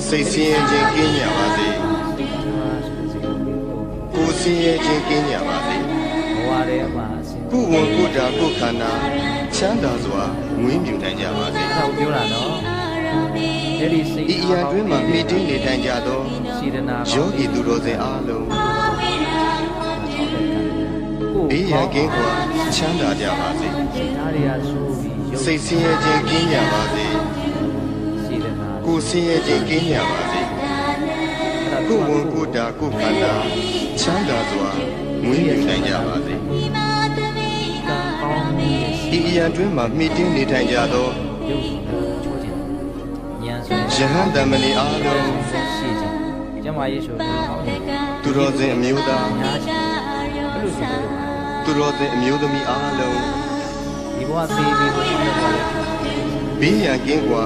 စိတ်ဆင်းရဲခြင်းကင်းကြပါစေကိုယ်ဆင်းရဲခြင်းကင်းကြပါစေဘဝထဲမှာကိုယ်ဝန်ကိုယ်တာကိုယ်ခန္ဓာချမ်းသာစွာမွေးမြူနိုင်ကြပါစေ။ဟုတ်ပြောတာနော်။အဲ့ဒီစိတ်ဤအရာတွင်မှမိတင်းနေထိုင်ကြသောစေတနာယောဂီသူတော်စင်အားလုံးဘေးရန်ကင်းစွာချမ်းသာကြပါစေ။ဒါတွေဟာဆိုပြီးစိတ်ဆင်းရဲခြင်းကင်းကြပါစေစေတနာကိုယ်ဆင်းရဲခြင်းကင်းကြပါစေကိုယ်ဝန်ကိုယ်တာကိုယ်ခန္ဓာချမ်းသာစွာမွေးမြူနိုင်ကြပါစေဒီအရာတွင်မှမိတင်းနေထိုင်ကြသောယဟန်တမဏီအားလုံးရှိခြင်းကျမယေရှုသူတော်စင်အမျိုးသားများခြင်းဘယ်လိုဆိုလဲသူတော်စင်အမျိုးသမီးအားလုံးဒီဘဝသေးပြီးဘုရားတော်ဘေးရန်ကင်းစွာ